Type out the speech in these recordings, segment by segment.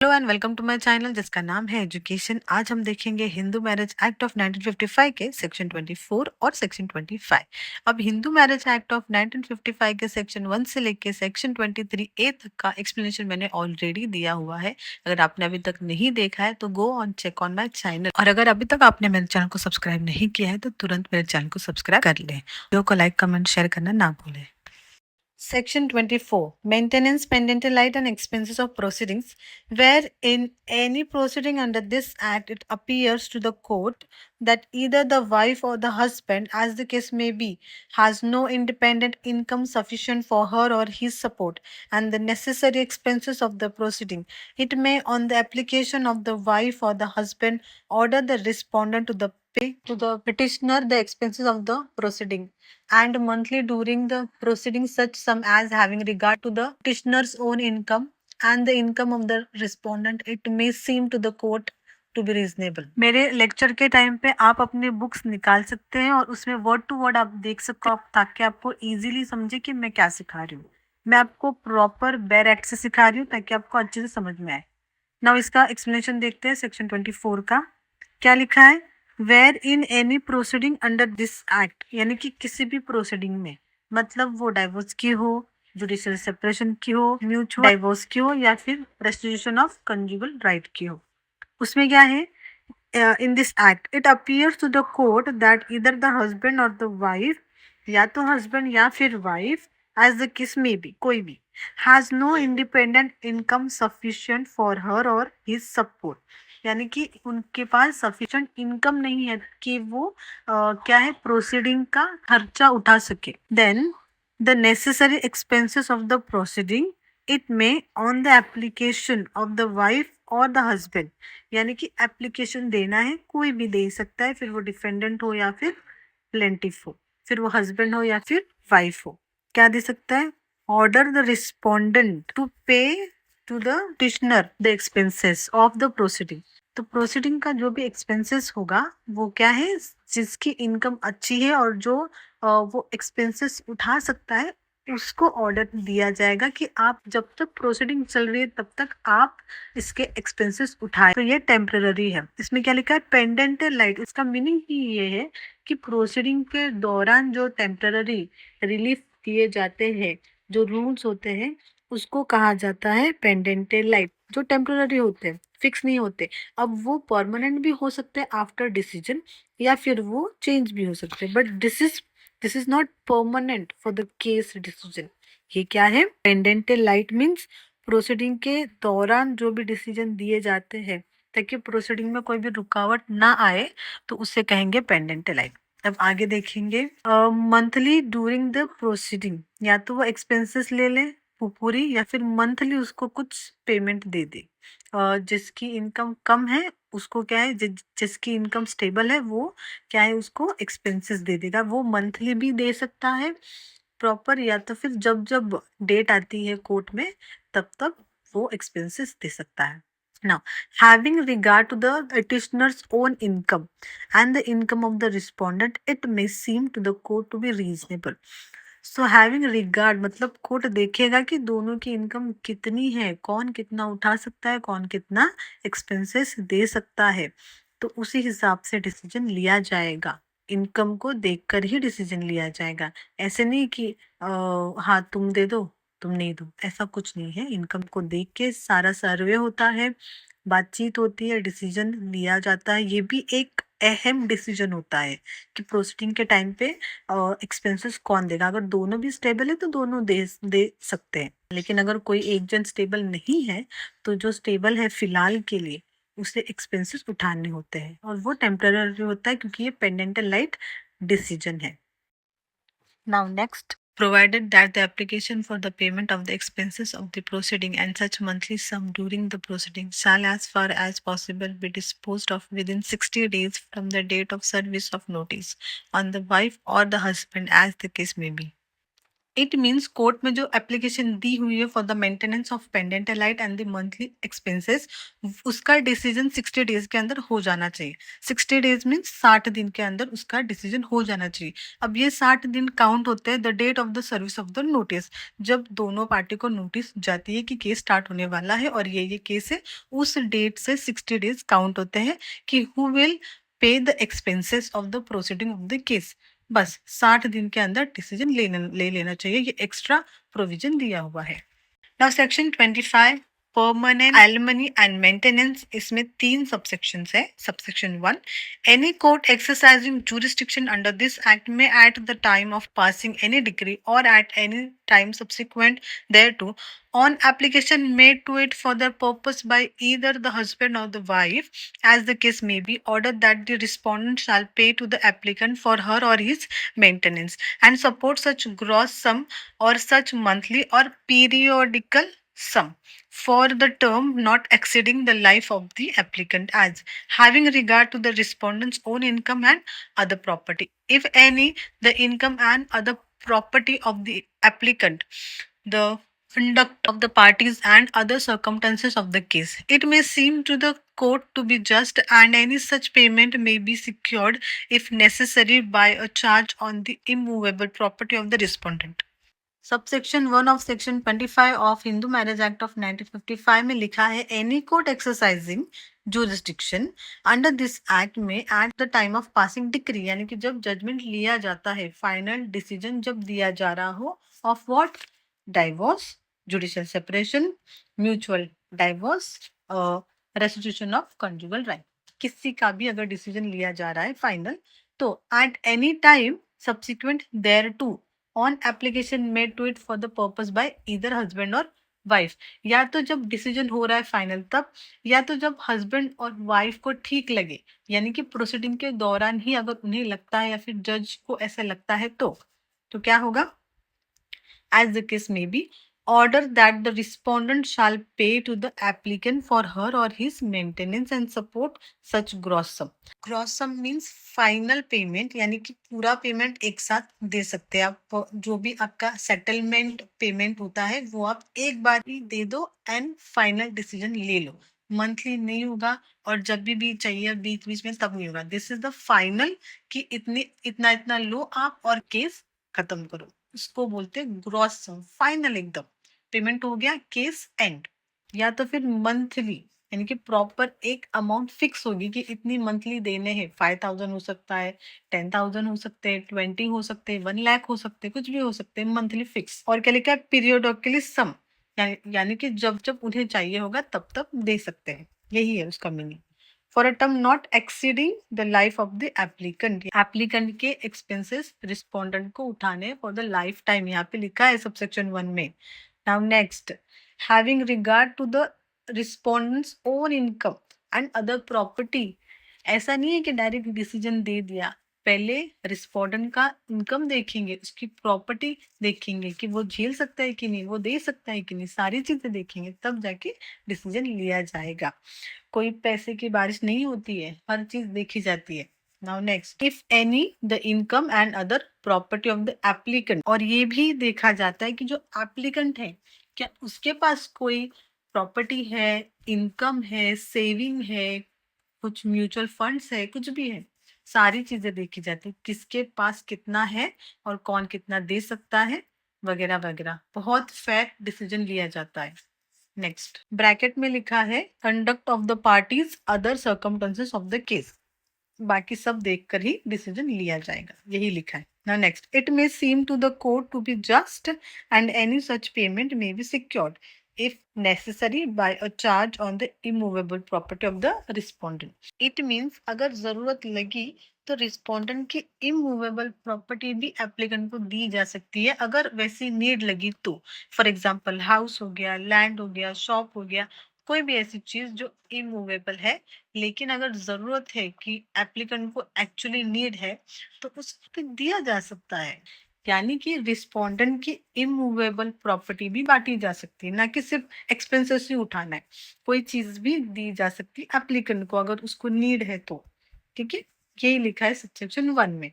Hello and welcome to my channel जिसका नाम है एजुकेशन। आज हम देखेंगे हिंदू मैरिज एक्ट ऑफ 1955 के सेक्शन 24 और सेक्शन 25। अब हिंदू मैरिज एक्ट ऑफ 1955 के सेक्शन 1 से लेके सेक्शन 23 ए तक का एक्सप्लेनेशन मैंने ऑलरेडी दिया हुआ है। अगर आपने अभी तक नहीं देखा है तो go on check on my channel, और अगर अभी तक आपने मेरे चैनल को सब्सक्राइब नहीं किया है तो तुरंत मेरे चैनल को सब्सक्राइब कर लें। वीडियो को लाइक कमेंट शेयर करना ना भूलें। Section 24. Maintenance, pendental right and expenses of proceedings. Where in any proceeding under this Act it appears to the court that either the wife or the husband, as the case may be, has no independent income sufficient for her or his support and the necessary expenses of the proceeding, it may, on the application of the wife or the husband, order the respondent to pay to the petitioner the expenses of the proceeding and monthly during the proceedings such sum as having regard to the petitioner's own income and the income of the respondent it may seem to the court to be reasonable. मेरे lecture के time पे आप अपने books निकाल सकते हैं और उसमें वर्ड टू वर्ड आप देख सकते हो ताकि आपको इजीली समझे कि मैं क्या सिखा रही हूँ। मैं आपको प्रॉपर बेयर एक्ट से सिखा रही हूँ ताकि आपको अच्छे से समझ में आए। नाउ इसका एक्सप्लेनेशन देखते हैं। सेक्शन 24 का क्या लिखा है? Where in any proceeding under this act, यानी कि किसी भी प्रोसीडिंग में, मतलब वो डाइवोर्स की हो, जुडिशियल सेपरेशन की हो, म्यूचुअल डाइवोर्स की हो या फिर रेस्टिट्यूशन ऑफ कंजुगल राइट की हो, उसमें क्या है? In this act it appears to the court that either the husband और द वाइफ, या तो हस्बैंड या फिर वाइफ, एज द किस में भी, कोई भी, has no independent income sufficient for her और हिज सपोर्ट, यानी कि उनके पास सफिशिएंट इनकम नहीं है कि वो क्या है, प्रोसीडिंग का खर्चा उठा सके। Then the necessary expenses of the proceeding it may on the application of the wife or the husband, यानी कि एप्लीकेशन देना है, कोई भी दे सकता है, फिर वो डिफेंडेंट हो या फिर प्लेंटिफ हो, फिर वो हस्बैंड हो या फिर वाइफ हो, क्या दे सकता है? Order the respondent to pay to the petitioner the expenses of the proceeding. तो प्रोसीडिंग का जो भी एक्सपेंसेस होगा वो क्या है, जिसकी इनकम अच्छी है और जो वो एक्सपेंसेस उठा सकता है उसको ऑर्डर दिया जाएगा कि आप जब तक प्रोसीडिंग चल रही है तब तक आप इसके एक्सपेंसेस उठाए। तो ये टेम्पररी है। इसमें क्या लिखा है? Pendant light. इसका मीनिंग ही ये है कि प्रोसीडिंग के दौरान जो टेम्पररी रिलीफ दिए जाते हैं, जो रूल्स होते हैं, उसको कहा जाता है पेंडेंटल लाइट, जो टेम्पररी होते हैं, फिक्स नहीं होते। अब वो परमानेंट भी हो सकते हैं आफ्टर डिसीजन, या फिर वो चेंज भी हो सकते हैं, but this is not permanent for the case decision. ये क्या है? पेंडेंटल लाइट मीन्स प्रोसीडिंग के दौरान जो भी डिसीजन दिए जाते हैं ताकि प्रोसीडिंग में कोई भी रुकावट ना आए, तो उसे कहेंगे पेंडेंटल लाइट। अब आगे देखेंगे, मंथली ड्यूरिंग द प्रोसीडिंग, या तो वो एक्सपेंसेस ले ले पूरी या फिर मंथली उसको कुछ पेमेंट दे दे। जिसकी इनकम कम है उसको क्या है, जिसकी इनकम स्टेबल है वो क्या है, उसको एक्सपेंसेस दे देगा। वो मंथली भी दे सकता है प्रॉपर, या तो फिर जब जब डेट आती है कोर्ट में तब तब वो एक्सपेंसेस दे सकता है। Now, having regard to the petitioner's own income and the income of the respondent, it may seem to the court to be reasonable. So, having regard मतलब कोर्ट देखेगा कि दोनों की इनकम कितनी है, कौन कितना उठा सकता है, कौन कितना एक्सपेंसेस दे सकता है, तो उसी हिसाब से डिसीजन लिया जाएगा। इनकम को देखकर ही डिसीजन लिया जाएगा। ऐसे नहीं कि हाँ तुम दे दो तुम नहीं दो, ऐसा कुछ नहीं है। इनकम को देख के सारा सर्वे होता है, बातचीत होती है, डिसीजन लिया जाता है। ये भी एक अहम डिसीजन होता है कि प्रोसीडिंग के टाइम पे एक्सपेंसेस कौन देगा। अगर दोनों भी स्टेबल है तो दोनों दे सकते हैं, लेकिन अगर कोई एक जन स्टेबल नहीं है तो जो स्टेबल है फिलहाल के लिए उसे एक्सपेंसेस उठाने होते हैं, और वो टेम्पररी होता है क्योंकि ये पेंडेंटल लाइट डिसीजन है। Now next, provided that the application for the payment of the expenses of the proceeding and such monthly sum during the proceeding shall as far as possible be disposed of within 60 days from the date of service of notice on the wife or the husband as the case may be. It means court में जो application दी हुई है for the maintenance of pendant light and the monthly expenses, उसका decision 60 days के अंदर हो जाना चाहिए। 60 डेज मीन्स 60 दिन के अंदर उसका डिसीजन हो जाना चाहिए। अब ये 60 दिन काउंट होते हैं the date of the service of the notice, जब दोनों पार्टी को नोटिस जाती है कि केस स्टार्ट होने वाला है और ये केस है, उस डेट से 60 डेज काउंट होते हैं कि who will pay the expenses of the proceeding of the case. बस 60 दिन के अंदर डिसीजन ले लेना चाहिए, ये एक्स्ट्रा प्रोविजन दिया हुआ है। Now section 25 permanent alimony and maintenance, इसमें 3 सबसेक्शंस है। Subsection 1, any court exercising jurisdiction under this act may at the time of passing any decree or at any time subsequent thereto on application made to it for the purpose by either the husband or the wife, as the case may be, ordered that the respondent shall pay to the applicant for her or his maintenance and support such gross sum or such monthly or periodical sum for the term not exceeding the life of the applicant, as having regard to the respondent's own income and other property, if any, the income and other property of the applicant, the conduct of the parties and other circumstances of the case. It may seem to the court to be just, and any such payment may be secured if necessary by a charge on the immovable property of the respondent. Subsection 1 of section 25 of Hindu marriage act of 1955 में लिखा है any court exercising jurisdiction under this act may at the time of passing decree, यानी कि जब judgement लिया जाता है, final decision जब दिया जा रहा हो of what, divorce, judicial separation, mutual divorce, restitution of conjugal right, किसी का भी अगर डिसीजन लिया जा रहा है फाइनल, तो at any time subsequent thereto on application made to it for the purpose by either husband और वाइफ, या तो जब डिसीजन हो रहा है फाइनल तब, या तो जब हस्बैंड और वाइफ को ठीक लगे, यानी कि प्रोसीडिंग के दौरान ही अगर उन्हें लगता है या फिर जज को ऐसा लगता है तो क्या होगा, as the case may be, order that the respondent shall pay to the applicant for her or his maintenance and support such gross sum. Gross sum means final payment, यानी कि पूरा पेमेंट एक साथ दे सकते हैं आप, जो भी आपका सेटलमेंट पेमेंट होता है वो आप एक बार ही दे दो एंड फाइनल डिसीजन ले लो, मंथली नहीं होगा और जब भी चाहिए बीच बीच में तब नहीं होगा। दिस इज द फाइनल कि इतना इतना लो आप और केस खत्म करो, इसको बोलते हैं ग्रॉस सम, फाइनल एकदम पेमेंट हो गया, केस एंड। या तो फिर मंथली, यानी कि प्रॉपर एक अमाउंट फिक्स होगी कि इतनी मंथली देने हैं, 5000 हो सकता है, 10,000 हो सकते हैं, 20 हो सकते हैं, 1 लाख हो सकते हैं, कुछ भी हो सकते हैं, मंथली फिक्स। और क्या लिखा है, पीरियडिकली सम, यानी कि जब जब उन्हें चाहिए होगा तब तब दे सकते हैं, यही है उसका meaning. For a term not exceeding the life of the applicant, applicant के एक्सपेंसेस रिस्पोंडेंट को उठाने फॉर द लाइफ टाइम, यहाँ पे लिखा है सबसेक्शन 1 में। Now next, having regard to the respondent's own income and other property, ऐसा नहीं है कि डायरेक्ट डिसीजन दे दिया, पहले रिस्पोंडेंट का इनकम देखेंगे, उसकी प्रॉपर्टी देखेंगे कि वो झेल सकता है कि नहीं, वो दे सकता है कि नहीं, सारी चीजें देखेंगे तब जाके डिसीजन लिया जाएगा। कोई पैसे की बारिश नहीं होती है, हर चीज देखी जाती है। Now next, if any the income and other property of the applicant, और ये भी देखा जाता है कि जो एप्लीकेंट है क्या उसके पास कोई प्रॉपर्टी है, इनकम है, सेविंग है, कुछ म्यूचुअल फंड्स है, कुछ भी है, सारी चीजें देखी जाती है, किसके पास कितना है और कौन कितना दे सकता है वगैरह वगैरह, बहुत फेयर डिसीजन लिया जाता है। नेक्स्ट ब्रैकेट में लिखा है conduct of the parties other circumstances of the case, बाकी सब देखकर ही डिसीजन लिया जाएगा, यही लिखा है ना। Next, it may seem to the court to be just and any such payment may be secured if necessary by a charge on the immovable property of the respondent. It means अगर जरूरत लगी तो respondent की immovable property भी applicant को दी जा सकती है अगर वैसी नीड लगी तो। फॉर एग्जाम्पल हाउस हो गया, लैंड हो गया, शॉप हो गया, कोई भी ऐसी चीज जो इमूवेबल है, लेकिन अगर जरूरत है कि एप्लीकेंट को एक्चुअली नीड है तो उसको दिया जा सकता है, यानी कि रिस्पोंडेंट की इमूवेबल प्रॉपर्टी भी बांटी जा सकती है, ना कि सिर्फ एक्सपेंसेस ही उठाना है, कोई चीज भी दी जा सकती है एप्लीकेंट को अगर उसको नीड है तो। ठीक है, यही लिखा है सबसेक्शन 1 में।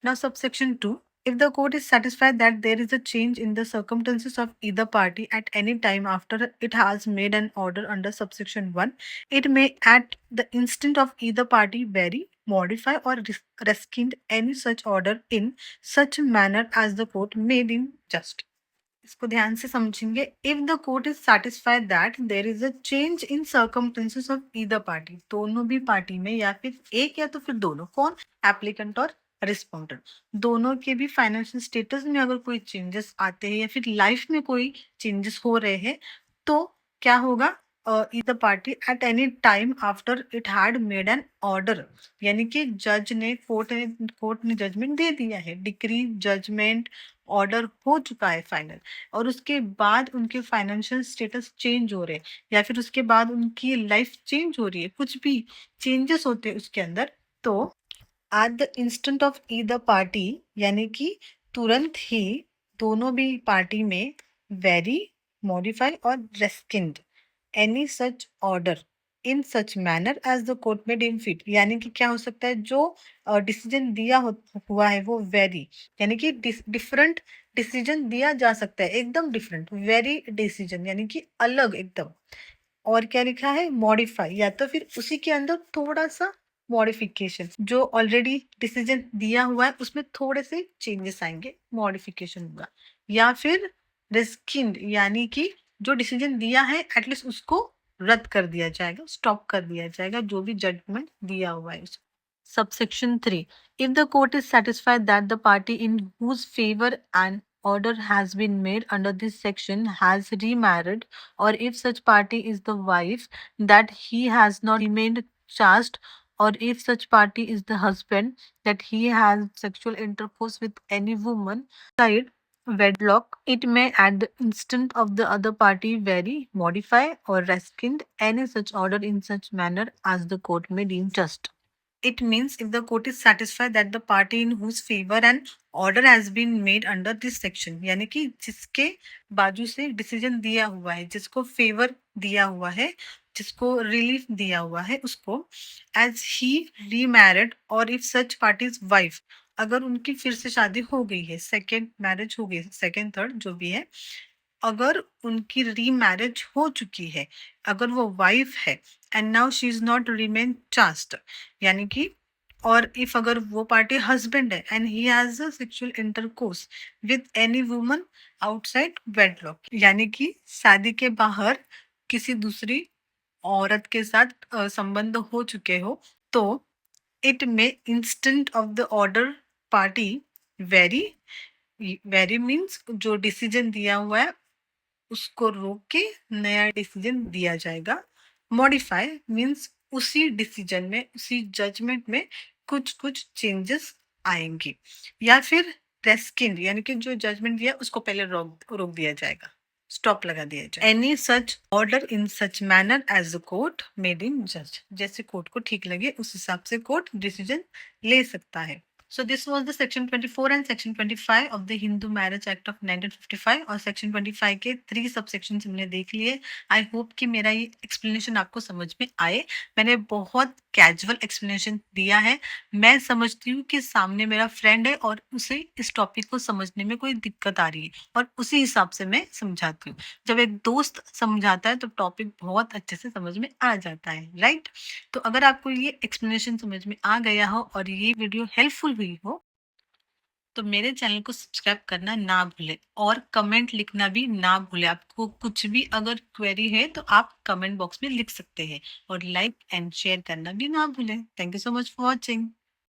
Now subsection 2, If the court is satisfied that there is a change in the circumstances of either party at any time after it has made an order under subsection 1, it may at the instant of either party vary, modify or rescind any such order in such manner as the court may deem just. इसको ध्यान से समझेंगे. If the court is satisfied that there is a change in circumstances of either party, दोनों भी party में या फिर एक या तो फिर दोनों, कौन, एप्लीकेंट और रिस्पोंडेंट, दोनों के भी फाइनेंशियल स्टेटस में अगर कोई चेंजेस आते हैं या फिर लाइफ में कोई चेंजेस हो रहे हैं, तो क्या होगा, either party at any time after it had made an order, यानी कि जज ने, कोर्ट ने जजमेंट दे दिया है, डिक्री, जजमेंट, ऑर्डर हो चुका है फाइनल, और उसके बाद उनके फाइनेंशियल स्टेटस चेंज हो रहे हैं या फिर उसके बाद उनकी लाइफ चेंज हो रही है, कुछ भी चेंजेस होते हैं उसके अंदर, तो at the instant of either party, यानी कि तुरंत ही दोनों भी पार्टी में vary, modify or rescind any such order in such manner as the court may deem fit, यानी कि क्या हो सकता है, जो डिसीजन दिया हुआ है वो वेरी, यानी कि डिफरेंट डिसीजन दिया जा सकता है, एकदम डिफरेंट, वेरी डिसीजन यानी कि अलग एकदम, और क्या लिखा है, मॉडिफाई, या तो फिर उसी के अंदर थोड़ा सा मॉडिफिकेशन, जो ऑलरेडी डिसीजन दिया हुआ है उसमें थोड़े से चेंजेस आएंगे, मॉडिफिकेशन होगा, या फिर रिस्किंड, यानी कि जो डिसीजन दिया है एटलीस्ट उसको रद्द कर दिया जाएगा, स्टॉप कर दिया जाएगा, जो भी जजमेंट दिया हुआ है उसको. Subsection 3. If the court is satisfied that the party in whose favor an order has been made under this section has remarried, or if such party is the wife, that he has not remained chaste, or if such party is the husband, that he has sexual intercourse with any woman outside wedlock, it may at the instant of the other party vary, modify, or rescind any such order in such manner as the court may deem just. It means if the court is satisfied that the party in whose favor an order has been made under this section, यानी कि जिसके बाजू से decision दिया हुआ है, जिसको favour दिया हुआ है, जिसको रिलीफ दिया हुआ है, उसको एज ही रीमैरिड, और इफ सच पार्टीज वाइफ, अगर उनकी फिर से शादी हो गई है, सेकेंड मैरिज हो गई, सेकेंड थर्ड जो भी है, अगर उनकी रीमैरिज हो चुकी है, अगर वो वाइफ है, and now she is not remain chaste, यानी कि, और इफ अगर वो पार्टी हस्बैंड है and he has a sexual intercourse with any woman outside wedlock, यानी कि शादी के बाहर किसी दूसरी औरत के साथ संबंध हो चुके हो, तो इट में instant of the order party very, very means जो डिसीजन दिया हुआ है उसको रोक के नया डिसीजन दिया जाएगा. मॉडिफाई मीन्स उसी डिसीजन में, उसी जजमेंट में कुछ कुछ चेंजेस आएंगे, या फिर रेस्किंड, यानी कि जो जजमेंट दिया उसको पहले रोक रोक दिया जाएगा, स्टॉप लगा दिया जाएगा. Any such order in such manner as the court made in जज, जैसे कोर्ट को ठीक लगे उस हिसाब से कोर्ट डिसीजन ले सकता है. So this was the section 24 and section 25 of the Hindu Marriage Act of 1955, और section 25 के 3 subsections हमने देख लिए. आई होप कि मेरा ये explanation आपको समझ में आए. मैंने बहुत कैजुअल explanation दिया है. मैं समझती हूँ कि सामने मेरा फ्रेंड है और उसे इस टॉपिक को समझने में कोई दिक्कत आ रही है, और उसी हिसाब से मैं समझाती हूँ. जब एक दोस्त समझाता है तो टॉपिक बहुत अच्छे से समझ में आ जाता है, राइट? तो अगर आपको ये एक्सप्लेनेशन समझ में आ गया हो और ये वीडियो हेल्पफुल हुई हो, तो मेरे चैनल को सब्सक्राइब करना ना भूलें और कमेंट लिखना भी ना भूलें. आपको कुछ भी अगर क्वेरी है तो आप कमेंट बॉक्स में लिख सकते हैं, और लाइक एंड शेयर करना भी ना भूलें. Thank you so much for watching.